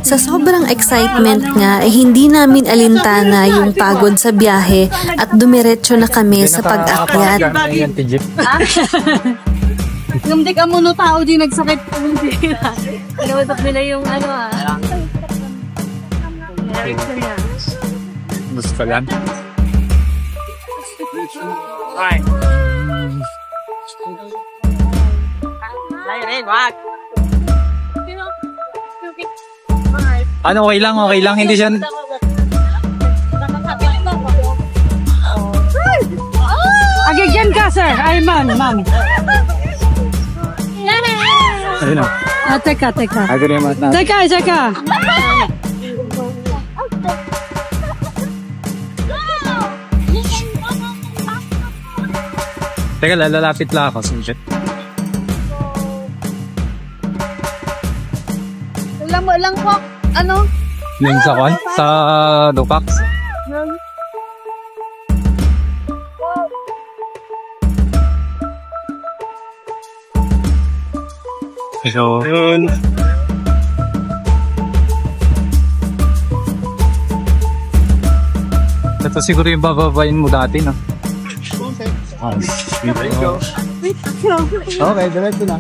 Sa sobrang excitement nga, hindi namin alintana yung pagod sa biyahe at dumiretso na kami sa pag-akyat. Yung di ka muna tao di nagsakit po ng tira. Inausap nila yung ano direction niya. Mas kalan. Ay. Wag. Ano, okay lang, hindi siya... Agigyan ka, sir! Ay, ma'am. Ayun o. Teka. Agreement na. Teka! Teka, lalapit lang ako. Lang po, ano? Yung sa kwan? Sa Dupax? So, yun. Ito siguro yung bababayin mo dati, no? Okay, diretso na.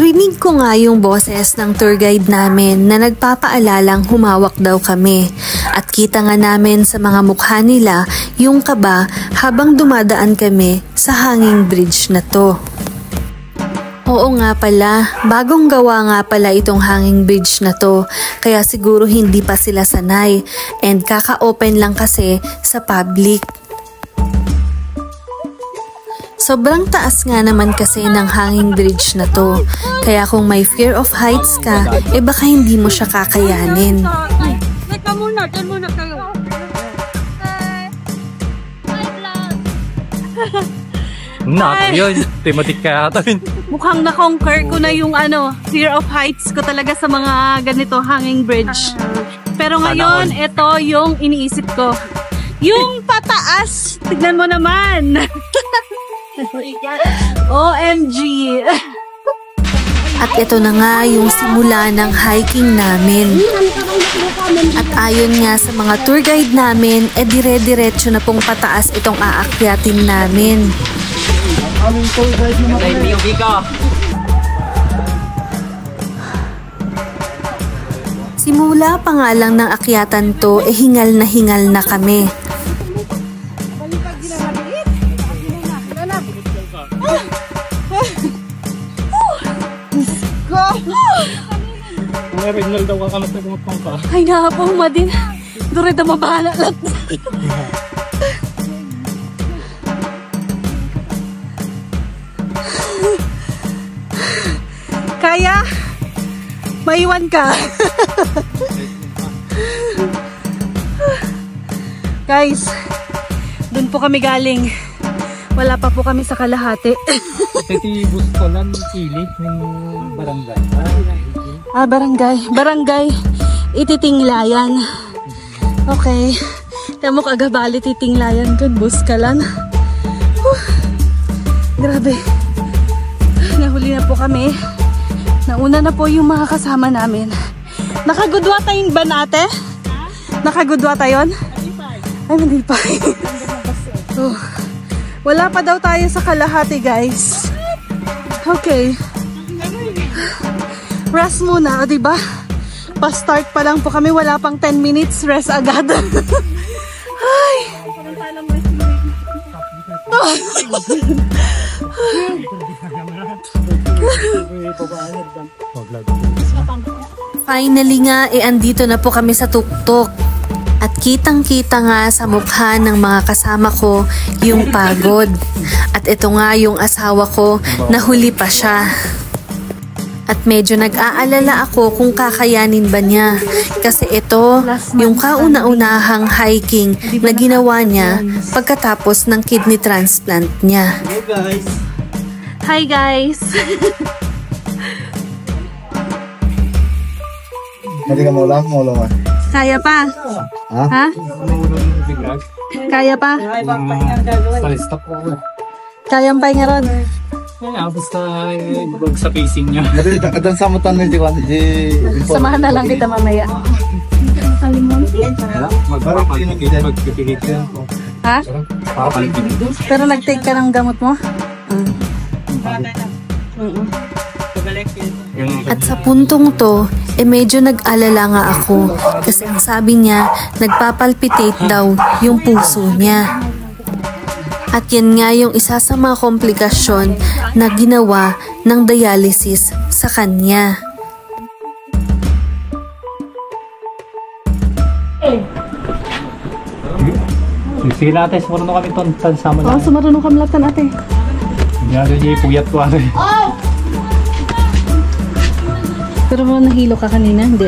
Rinig ko nga yung boses ng tour guide namin na nagpapaalalang humawak daw kami at kita nga namin sa mga mukha nila yung kaba habang dumadaan kami sa hanging bridge na to. Oo nga pala, bagong gawa nga pala itong hanging bridge na to kaya siguro hindi pa sila sanay and kaka-open lang kasi sa public. Sobrang taas nga naman kasi ng hanging bridge na to. Kaya kung may fear of heights ka, baka hindi mo siya kakayanin. Teka muna, dyan muna kayo. Yun. Thematic kaya ata yun. Mukhang na-conquer ko na yung fear of heights ko talaga sa mga ganito hanging bridge. Pero ngayon, ito yung iniisip ko. Yung pataas, tignan mo naman. OMG! At ito na nga yung simula ng hiking namin. At ayon nga sa mga tour guide namin, dire-diretso na pong pataas itong aakyatin namin. Simula pa nga lang ng akyatan to, hingal na kami. Original daw ka kamat na kumapang ka. Ay nakapahuma din. Dure na mabahala lang. Kaya, maiwan ka. Guys, dun po kami galing. Wala pa po kami sa kalahati. Titibus ko lang kilit ng barangay. Barangay Ititinglayan. Okay. Tamo kagabali Titinglayan dun, Buskalan. Grabe. Nahuli na po kami. Nauna na po yung mga kasama namin. Nakagudwa tayo ba nate? Nakagudwa tayo? Ay, hindi pa. Wala pa daw tayo sa kalahati, guys. Okay. Rest muna, o diba? Pa-start pa lang po kami, wala pang 10 minutes, rest agad. Ay! Finally nga, andito na po kami sa tuktok. At kitang-kita nga sa mukha ng mga kasama ko yung pagod. At ito nga yung asawa ko, nahuli pa siya. At medyo nag-aalala ako kung kakayanin ba niya. Kasi ito, yung kauna-unahang hiking na ginawa niya pagkatapos ng kidney transplant niya. Hi guys! Hindi ka maulang ka. Kaya pa? Ha? Kaya pa? Palistap ko. Kayang pahinga ron. Kaya, basta wag sa facing niya. Adan sa mutan ni Juan. Samahan na lang kita mamaya. Magpipilit yan. Ha? Pero nag-take ka ng gamot mo? At sa puntong to, medyo nag-alala nga ako kasi ang sabi niya, nagpapalpitate daw yung puso niya. At yan nga yung isa sa mga komplikasyon na ginawa ng dialysis sa kanya. Sige na ate, sumarunong kami ton sama Oo, na. sumarunong kamlatan ate. Hindi natin niya ipuyat ko ate. Pero mo nahilo ka kanina, hindi.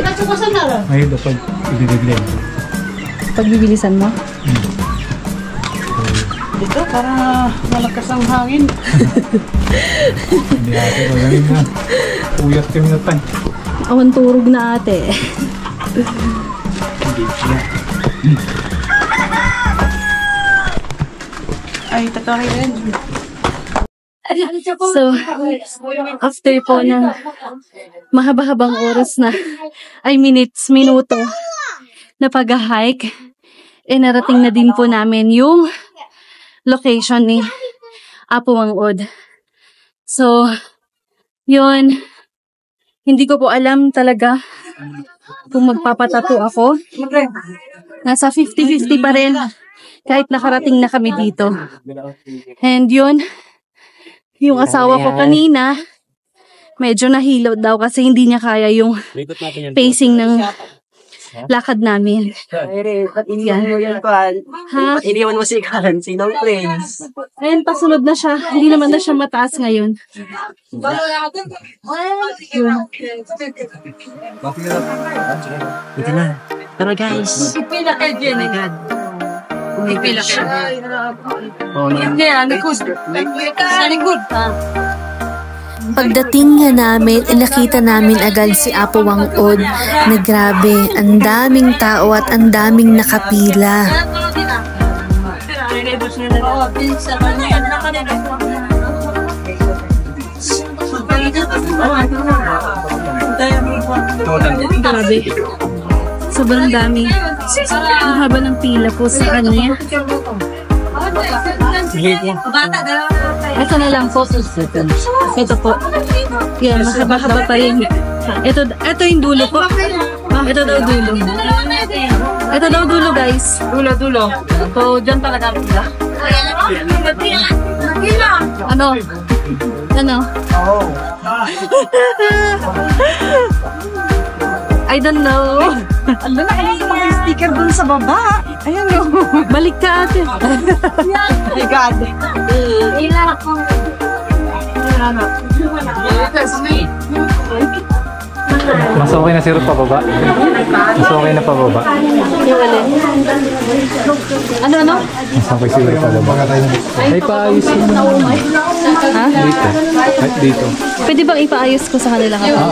Ay, dapat ibibigyan. Pagbibilisan mo? Ito, para malakas ang hangin. Hindi ate, magaling na. Puyat kami na tayo. Awan turog na ate. Hindi siya. Ay, totoo rin. So, after po ng mahaba-habang oras na, ay minuto na pag-hike, narating na din po namin yung location ni Apo Wang-od. So, yun, hindi ko po alam talaga kung magpapatato ako. Nasa 50-50 pa rin kahit nakarating na kami dito. And yun, yung asawa ko kanina, medyo nahilo daw kasi hindi niya kaya yung pacing ng lakad namin. Iniwan mo yan, Kwan. Ha? Iniwan mo si Kwan, sinong planes. Ayun, pasunod na siya. Hindi naman na siya mataas ngayon. Yun. Ito na. Pero guys, ipila ka dyan, my God. Ipila ka. Oo na. Hindi, alikod. Alikod. Pagdating nga namin, nakita namin agad si Apo Wang-od na grabe, ang daming tao at ang daming nakapila. Grabe. Sobrang dami. Ang haba ng pila po sa kanya. Ito na lang po. Ito po. Yan, mahaba-haba pa rin. Ito yung dulo po. Ito daw dulo. Ito daw dulo, guys. Dulo. So, dyan talaga pila. Ano? I don't know. Ano na kayo mga sticker dun sa baba? Ayan o. Balik ka ate. My God. Mas okay na si Ruth pababa. Mas okay na pababa. Yung alin? Ano? Mas okay si Ruth pababa. Ay, paayos yun. Ha? Dito. Ay, dito. Pwede bang ipaayos ko sa kanila kapag?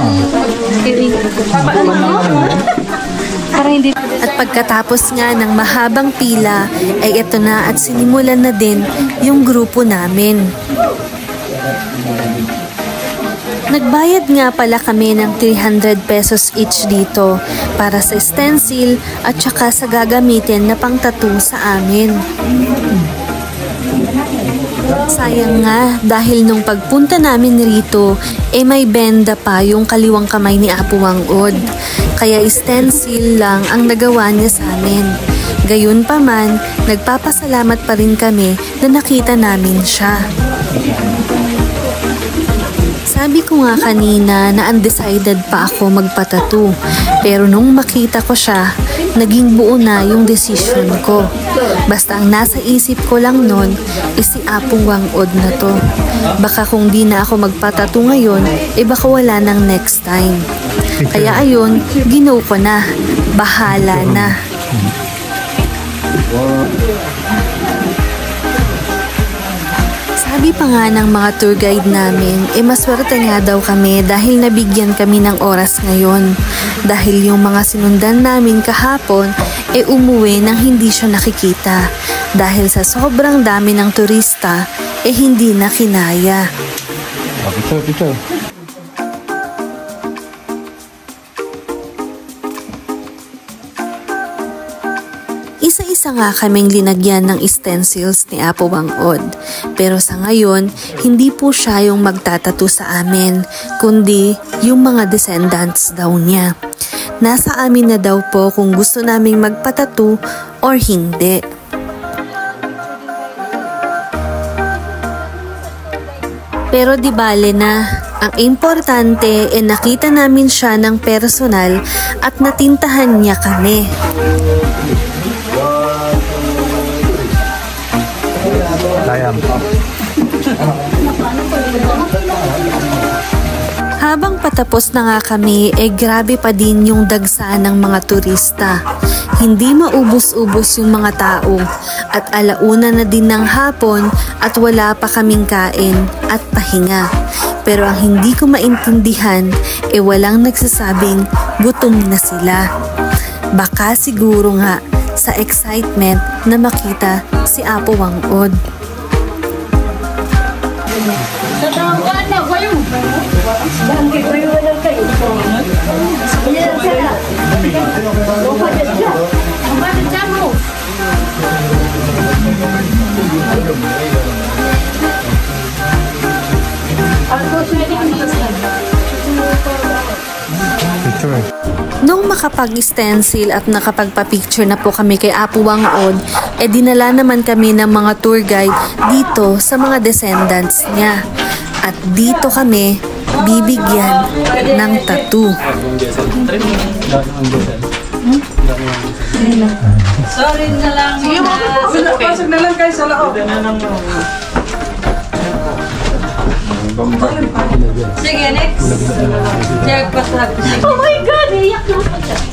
Para hindi. At pagkatapos nga ng mahabang pila, ay ito na at sinimulan na din yung grupo namin. Nagbayad nga pala kami ng 300 pesos each dito para sa stencil at saka sa gagamitin na pang-tattoo sa amin. Sayang nga dahil nung pagpunta namin rito, may benda pa yung kaliwang kamay ni Apo Wang-od. Kaya stencil lang ang nagawa niya sa amin. Gayun pa man, nagpapasalamat pa rin kami na nakita namin siya. Sabi ko nga kanina na undecided pa ako magpatattoo, pero nung makita ko siya, naging buo na yung decision ko. Basta ang nasa isip ko lang nun si Apo Wang-od na to. Baka kung di na ako magpatattoo ngayon, baka wala nang next time. Kaya ayun, ginaw ko na. Bahala na. Sabi pa nga ng mga tour guide namin, maswerte nga daw kami dahil nabigyan kami ng oras ngayon. Dahil yung mga sinundan namin kahapon, umuwi nang hindi siya nakikita. Dahil sa sobrang dami ng turista, hindi na kinaya. Picture, picture. Isa-isa nga kaming linagyan ng stencils ni Apo Wang-od. Pero sa ngayon, hindi po siya yung magtatato sa amin, kundi yung mga descendants daw niya. Nasa amin na daw po kung gusto naming magpatato or hindi. Pero di bale na, ang importante ay nakita namin siya ng personal at natintahan niya kami. Sayang. Habang patapos na nga kami, grabe pa din yung dagsa ng mga turista. Hindi maubos-ubos yung mga tao at alauna na din ng hapon at wala pa kaming kain at pahinga. Pero ang hindi ko maintindihan, walang nagsasabing gutom na sila. Baka siguro nga sa excitement na makita si Apo Wang-od. Picture. Nung makapag-stencil at nakapagpa-picture na po kami kay Apo Wang-od, dinala naman kami ng mga tour guide dito sa mga descendants niya. At dito kami bibigyan ng tattoo. Sorry na lang. Sige, pasok na lang kayo sa loob. Sige, next. Jackpot. Oh my God! Iyak na ako dyan.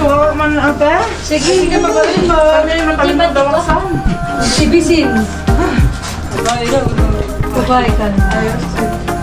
Kawawa man ate. Sige, magaling mo. Kami yung matalimod daw ang sound. Sibisin. Babae ka. Ayos.